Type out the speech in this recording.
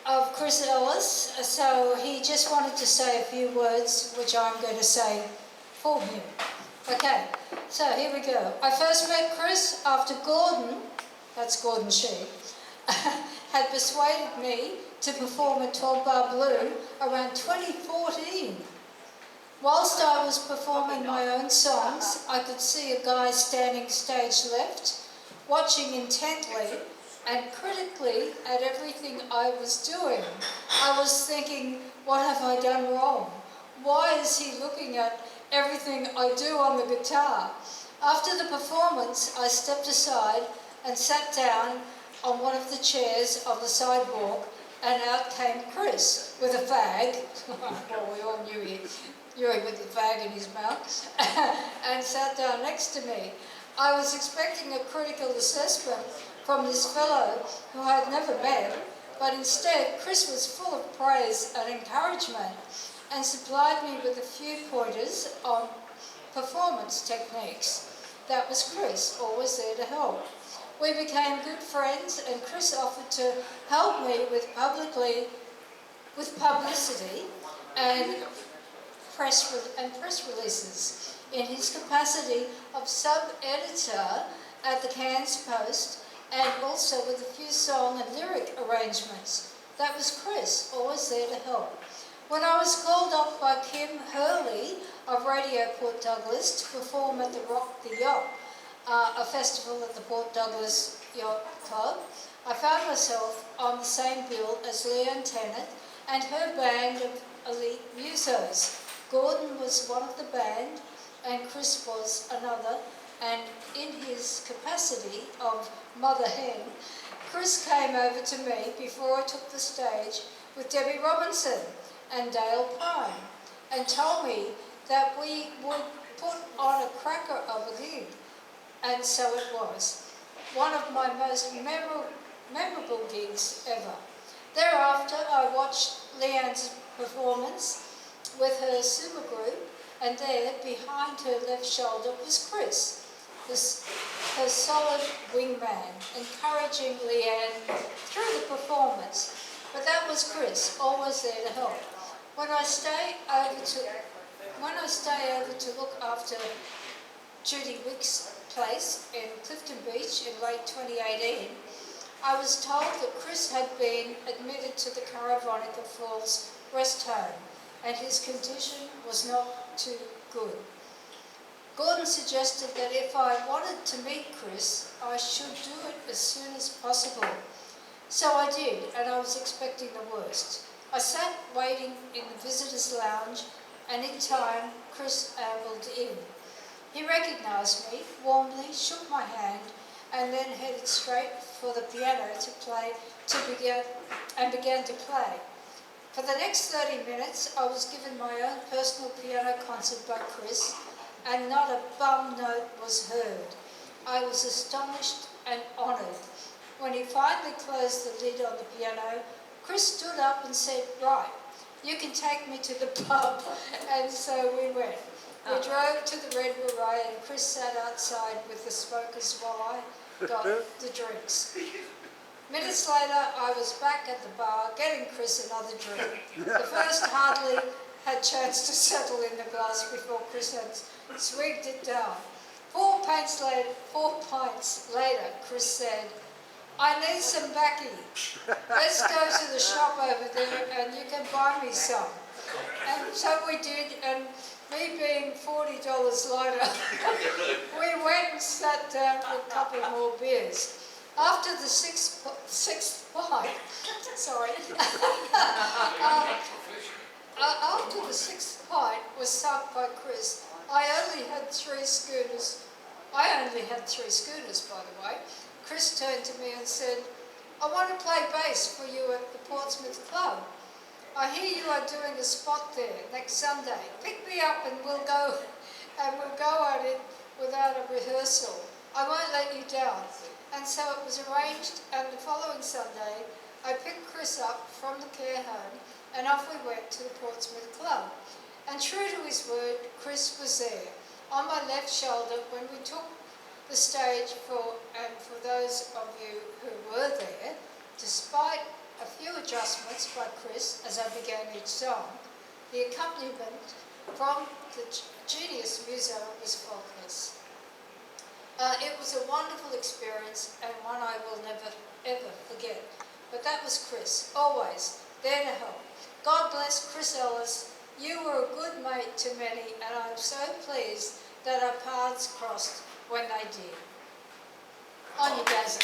of Chris Ellis, so he just wanted to say a few words, which I'm going to say for him. Okay, so here we go. I first met Chris after Gordon, that's Gordon Sheep, had persuaded me to perform at 12 Bar Blue around 2014. Whilst I was performing my own songs, I could see a guy standing stage left, watching intently and critically at everything I was doing. I was thinking, what have I done wrong? Why is he looking at everything I do on the guitar? After the performance, I stepped aside and sat down on one of the chairs on the sidewalk, and out came Chris with a fag. Well, we all knew him with the fag in his mouth, and sat down next to me. I was expecting a critical assessment from this fellow who I had never met, but instead Chris was full of praise and encouragement and supplied me with a few pointers on performance techniques. That was Chris, always there to help. We became good friends, and Chris offered to help me with publicity and press releases in his capacity of sub-editor at the Cairns Post, and also with a few song and lyric arrangements. That was Chris, always there to help. When I was called up by Kim Hurley of Radio Port Douglas to perform at the Rock the Yacht, a festival at the Port Douglas Yacht Club, I found myself on the same bill as Leanne Tennant and her band of elite musos. Gordon was one of the band and Chris was another, and in his capacity of mother hen, Chris came over to me before I took the stage with Debbie Robinson and Dale Pine and told me that we would put on a cracker of a gig. And so it was. One of my most memorable gigs ever. Thereafter, I watched Leanne's performance with her supergroup, and there, behind her left shoulder, was Chris, her solid wingman, encouraging Leanne through the performance. But that was Chris, always there to help. When I stay over to look after Judy Wick's place in Clifton Beach in late 2018, I was told that Chris had been admitted to the Caravonica Falls rest home and his condition was not too good. Gordon suggested that if I wanted to meet Chris, I should do it as soon as possible. So I did, and I was expecting the worst. I sat waiting in the visitors' lounge, and in time, Chris ambled in. He recognised me, warmly shook my hand, and then headed straight for the piano began to play. For the next 30 minutes, I was given my own personal piano concert by Chris, and not a bum note was heard. I was astonished and honoured. When he finally closed the lid on the piano, Chris stood up and said, "Right, you can take me to the pub." And so we went. We drove to the Red Beret, and Chris sat outside with the smokers while I got the drinks. Minutes later, I was back at the bar getting Chris another drink. The first hardly had chance to settle in the glass before Chris had swigged it down. 4 pints later, Chris said, "I need some baccy. Let's go to the shop over there and you can buy me some." And so we did, and me being $40 lighter, we went and sat down for a couple more beers. After the sixth pint, after the sixth pint was sunk by Chris, I only had three schooners, by the way. Chris turned to me and said, "I want to play bass for you at the Portsmouth Club. I hear you are doing a spot there next Sunday. Pick me up and we'll go at it without a rehearsal. I won't let you down." And so it was arranged, and the following Sunday, I picked Chris up from the care home, and off we went to the Portsmouth Club. And true to his word, Chris was there, on my left shoulder when we took the stage for those of you who were there, despite a few adjustments by Chris as I began each song. The accompaniment from the Genius Muso was faultless. It was a wonderful experience and one I will never, ever forget. But that was Chris, always there to help. God bless Chris Ellis. You were a good mate to many, and I'm so pleased that our paths crossed when they did. On you, Gazza.